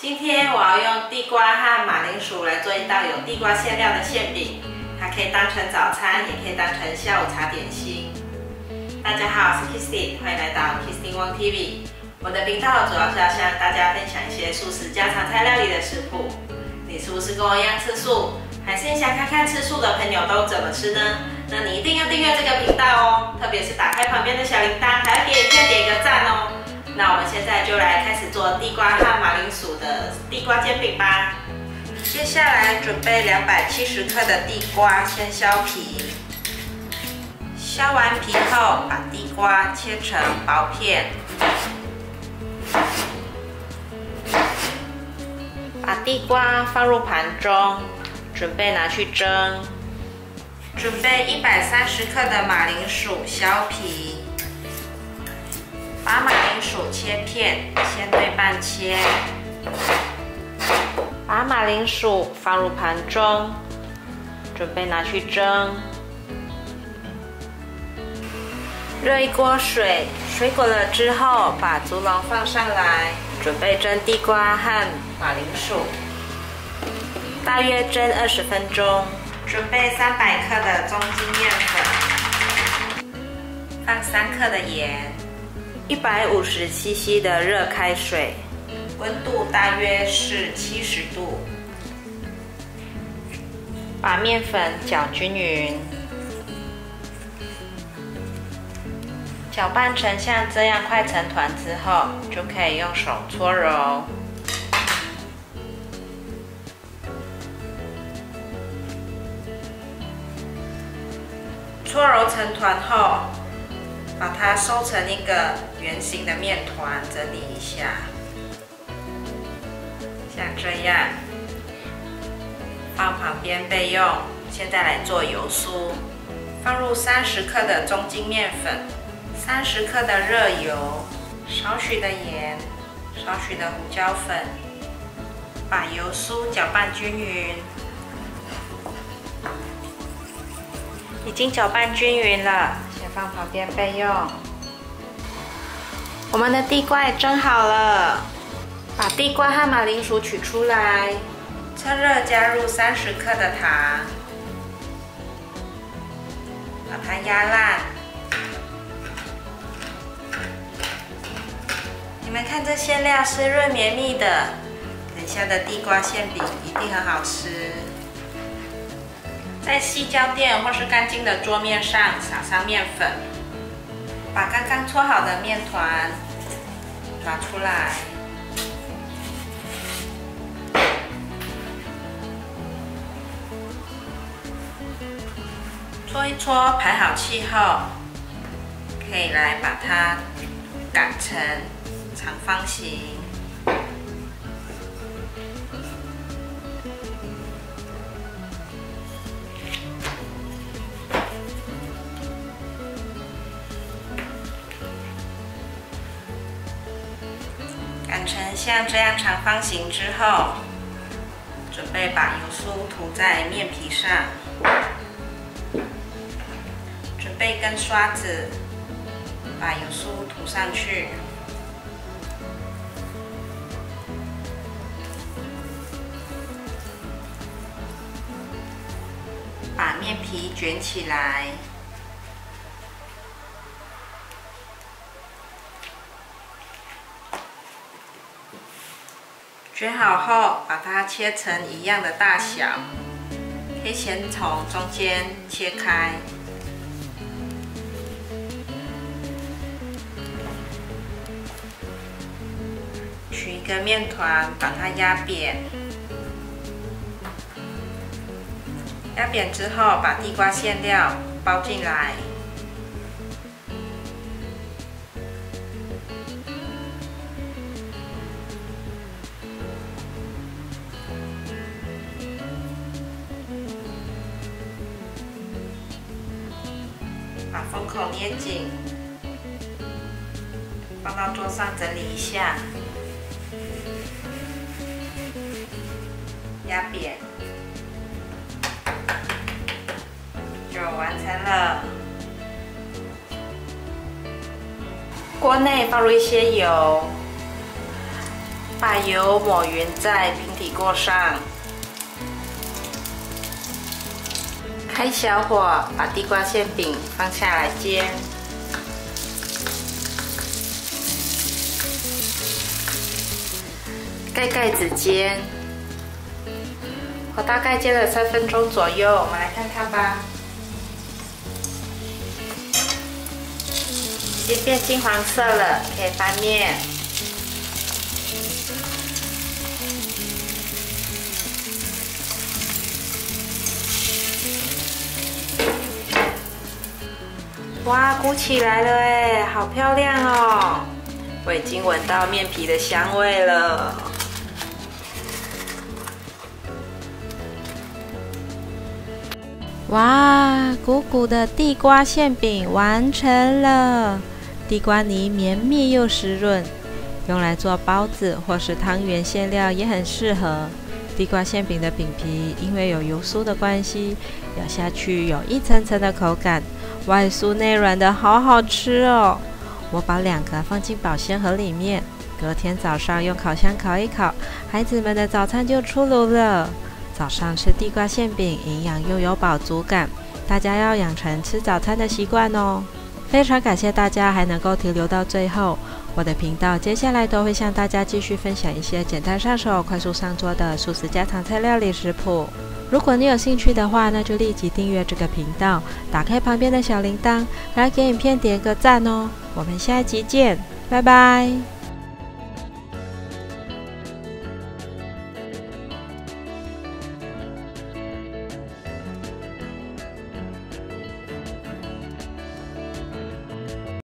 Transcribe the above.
今天我要用地瓜和马铃薯来做一道有地瓜馅料的馅饼，它可以当成早餐，也可以当成下午茶点心。大家好，我是 Kissy， 欢迎来到 Kissy Wong TV。我的频道主要是要向大家分享一些素食家常菜料理的食谱。你是不是跟我一样吃素？还是你想看看吃素的朋友都怎么吃呢？那你一定要订阅这个频道哦，特别是打开旁边的小铃铛，还要给影片点一个赞哦。那我们现在就来开始做地瓜和马铃薯的地瓜煎饼吧。接下来准备270克的地瓜，先削皮。削完皮后，把地瓜切成薄片，把地瓜放入盘中，准备拿去蒸。准备130克的马铃薯，削皮。把马铃薯切片，先对半切。把马铃薯放入盘中，准备拿去蒸。热一锅水，水滚了之后，把竹笼放上来，准备蒸地瓜和马铃薯，大约蒸20分钟。准备300克的中筋面粉，放3克的盐，150 cc 的热开水，温度大约是70度。把面粉搅均匀，搅拌成像这样块成团之后，就可以用手搓揉。搓揉成团后，把它收成一个圆形的面团，整理一下，像这样，放旁边备用。现在来做油酥，放入30克的中筋面粉，30克的热油，少许的盐，少许的胡椒粉，把油酥搅拌均匀。已经搅拌均匀了，先放旁边备用。我们的地瓜也蒸好了，把地瓜和马铃薯取出来，趁热加入30克的糖，把它压烂。你们看这馅料湿润绵密的，等下的地瓜馅饼一定很好吃。在细胶垫或是干净的桌面上撒上面粉，把刚刚搓好的面团拿出来，搓一搓，排好气后，可以来把它擀成长方形。擀成像这样长方形之后，准备把油酥涂在面皮上，准备一根刷子，把油酥涂上去，把面皮卷起来。卷好后，把它切成一样的大小，可以先从中间切开，取一个面团，把它压扁。压扁之后，把地瓜馅料包进来。把封口捏紧，放到桌上整理一下，压扁，就完成了。锅内放入一些油，把油抹匀在平底锅上，开小火把地瓜馅饼放下来煎。盖盖子煎，我大概煎了3分钟左右，我们来看看吧。已经变金黄色了，可以翻面。哇，鼓起来了哎，好漂亮哦！我已经闻到面皮的香味了。哇，鼓鼓的地瓜馅饼完成了！地瓜泥绵密又湿润，用来做包子或是汤圆馅料也很适合。地瓜馅饼的饼皮因为有油酥的关系，咬下去有一层层的口感，外酥内软的，好好吃哦！我把2个放进保鲜盒里面，隔天早上用烤箱烤一烤，孩子们的早餐就出炉了。早上吃地瓜馅饼，营养又有饱足感，大家要养成吃早餐的习惯哦。非常感谢大家还能够停留到最后，我的频道接下来都会向大家继续分享一些简单上手、快速上桌的素食家常菜料理食谱。如果你有兴趣的话，那就立即订阅这个频道，打开旁边的小铃铛，来给影片点个赞哦。我们下一集见，拜拜。